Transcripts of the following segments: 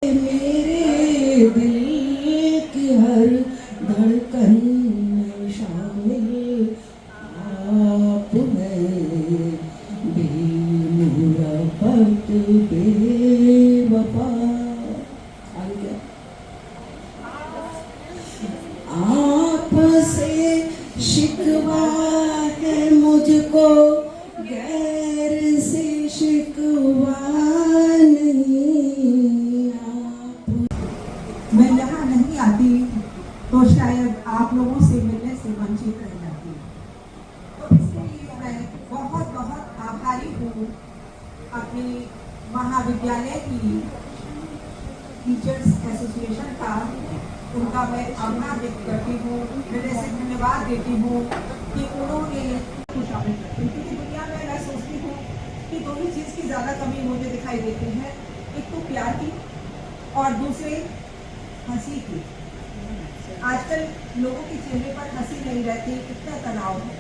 मेरे दिल की हर धड़कन में शामिल आप हैं, बेमुरब्बत बेवफा। आपसे शिकवा है मुझको, गैर से शिकवा नहीं। मैं यहाँ नहीं आती तो शायद आप लोगों से मिलने से वंचित रह जाती, तो इसके लिए मैं बहुत बहुत आभारी हूँ अपनी महाविद्यालय की टीचर्स एसोसिएशन का। उनका मैं आभार व्यक्त करती हूँ, हृदय से धन्यवाद देती हूँ कि उन्होंने शामिल करती। क्योंकि दुनिया में मैं सोचती हूँ कि दो ही चीज़ की ज़्यादा कमी मुझे दिखाई देती है, एक तो प्यार की और दूसरे हंसी की। आजकल लोगों के चेहरे पर हंसी नहीं रहती, इतना तनाव है।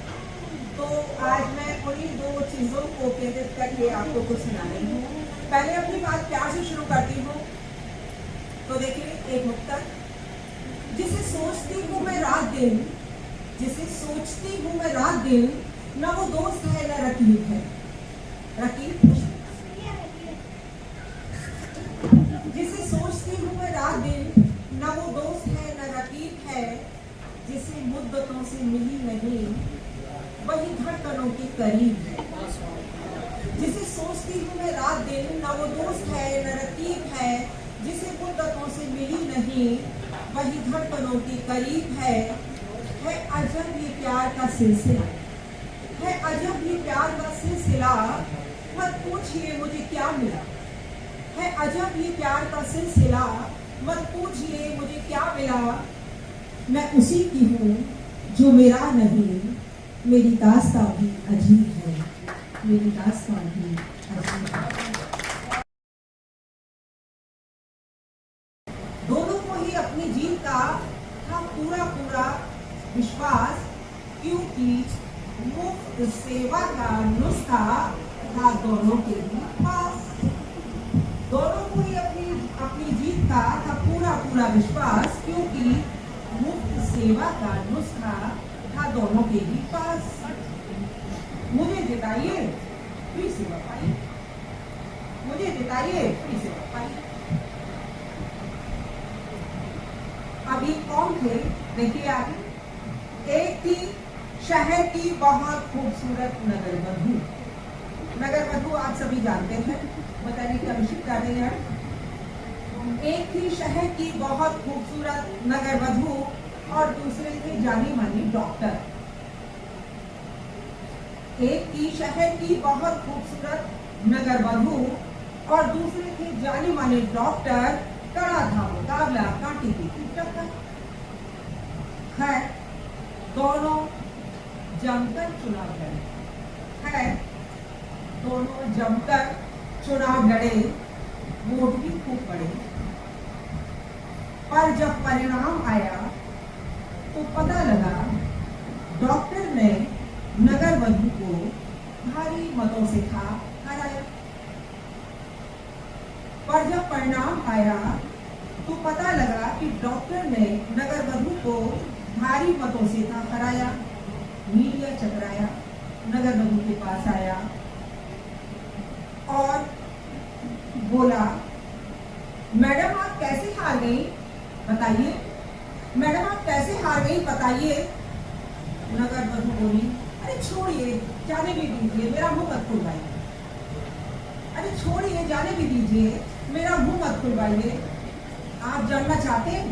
तो आज मैं उन्हीं दो चीज़ों को केंद्रित करके आपको कुछ सुना रही हूँ। पहले अपनी बात प्यार से शुरू करती हूँ। तो देखिए, एक नुक्ता, जिसे सोचती हूँ मैं रात दिन, जिसे सोचती हूँ मैं रात दिन, न वो दोस्त है न रकीब है। रकीब जिसे सोचती हूँ मैं रात दिन, न वो दोस्त है न रकीब है। जिसे मुद्दतों से मिली नहीं, वही धड़कनों के करीब है। जिसे सोचती हूँ मैं रात दिन, न वो दोस्त है न रकीब है। जिसे मुद्दतों से मिली नहीं, वही धड़कनों के करीब है। अजब ये प्यार का सिलसिला, है अजब ये प्यार का सिलसिला। मत पूछिए मुझे क्या मिला, है अजब ये प्यार का सिलसिला। मत पूछिए मुझे क्या मिला। मैं उसी की हूँ जो मेरा नहीं, मेरी दास्तां भी अजीब है, मेरी दास्तां भी अजीब है। दोनों को ही अपनी जीत का था पूरा पूरा विश्वास, क्योंकि मुफ्त सेवा का नुस्खा था दोनों के ही पास। दोनों को ही अपनी जीत का था पूरा पूरा विश्वास, क्योंकि मुफ्त सेवा का नुस्खा था दोनों के ही पास। मुझे जिताइए फ्री सेवा पाइए, मुझे जिताइए फ्री सेवा पाइए। अभी कौन थे देखिए आगे। एक थी शहर की बहुत खूबसूरत नगर वधू। नगर वधू आप सभी जानते हैं, बताने की आवश्यकता नहीं है। एक थी शहर की बहुत खूबसूरत नगर वधू और दूसरे थे जानी मानी डॉक्टर। एक थी शहर की बहुत खूबसूरत नगर वधू और दूसरे थे जानी मानी डॉक्टर। कड़ा था मुकाबला, कांटे की टक्कर है, दोनों जमकर चुनाव लड़े है, दोनों जमकर चुनाव लड़े, वोट भी खूब पड़े। पर जब परिणाम आया तो पता लगा डॉक्टर ने नगर वधू को भारी मतों से था हराया। पर जब परिणाम आया तो पता लगा कि डॉक्टर ने नगर वधू को भारी मतों से था हराया। मीडिया चकराया, नगर वधू के पास आया और बोला, मैडम आप कैसे हार गई बताइए, मैडम आप कैसे हार गई बताइए। नगर वधू बोली, अरे छोड़िए जाने भी दीजिए, मेरा मुंह मत खुलवाइए। अरे छोड़िए जाने भी दीजिए, मेरा मुंह मत खुलवाइए। आप जानना चाहते हैं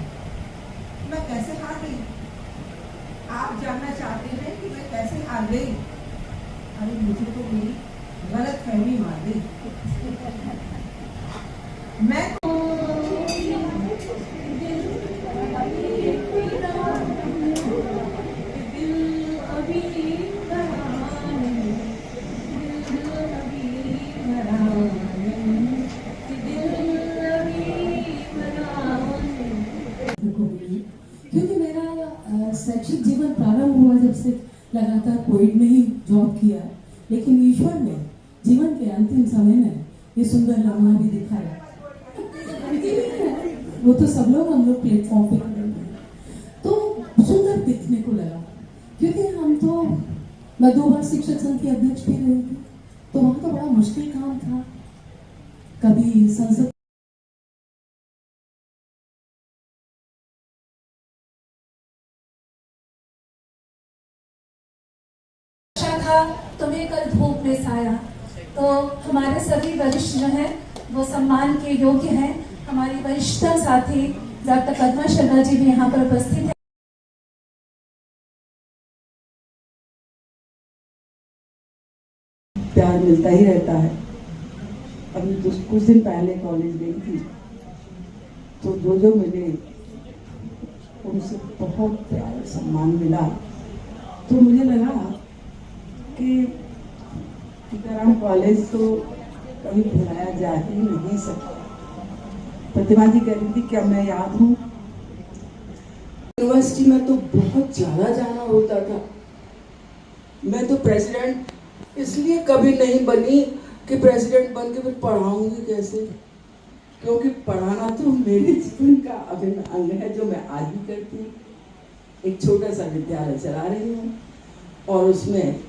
मैं कैसे हार गई? आप जानना चाहते हैं कि मैं कैसे हार गई? अरे मुझे तो मेरी गलत फहमी मार गई। मैं क्योंकि मेरा शैक्षिक जीवन प्रारंभ हुआ जब से लगातार पोइट में ही जॉब किया, लेकिन ईश्वर ने जीवन के अंतिम समय में ये सुंदर लम्हा भी दिखाया। वो तो सब लोग हम लोग प्लेटफॉर्म पे खड़े हुए हैं, तो सुंदर दिखने को लगा। क्योंकि मैं 2 बार शिक्षक संघ की अध्यक्ष भी रही थी, तो वहाँ तो बड़ा मुश्किल काम था। कभी संसद था, तुम्हें कल धूप में साया। तो हमारे सभी वरिष्ठ जो हैं वो सम्मान के योग्य हैं। हमारी वरिष्ठतम साथी डॉक्टर पद्मा शर्मा जी भी यहाँ पर उपस्थित हैं। प्यार मिलता ही रहता है। अभी कुछ दिन पहले कॉलेज गई थी, तो जो मिले उनसे बहुत प्यार सम्मान मिला। तो मुझे लगा कि टीकाराम कॉलेज तो कभी भुलाया जा ही नहीं सकता। प्रतिमा जी कह रही थी क्या मैं याद हूँ, यूनिवर्सिटी में तो बहुत ज्यादा जाना होता था। मैं तो प्रेसिडेंट इसलिए कभी नहीं बनी कि प्रेसिडेंट बन के फिर पढ़ाऊंगी कैसे, क्योंकि पढ़ाना तो मेरे जीवन का अभिन्न अंग है, जो मैं आज भी करती हूँ। एक छोटा सा विद्यालय चला रही हूँ और उसमें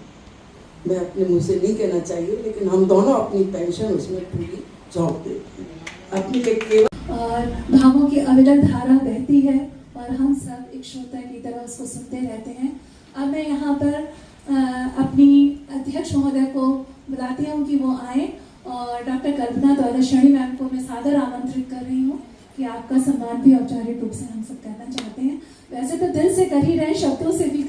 मैं अपने मुंह से नहीं कहना चाहिए, लेकिन हम दोनों अपनी पेंशन उसमें पूरी जॉब देते हैं। अपनी एक केवल और भावों की अविरल धारा बहती है और हम सब एक श्रोता की तरह उसको सुनते रहते हैं। अब मैं यहाँ पर अपनी अध्यक्ष महोदय को बुलाती हूँ कि वो आए, और डॉक्टर कल्पना दौलतशेणी मैम को मैं सादर आमंत्रित कर रही हूँ कि आपका सम्मान भी औपचारिक रूप से हम सब करना चाहते हैं। वैसे तो दिल से कर ही रहे, शब्दों से भी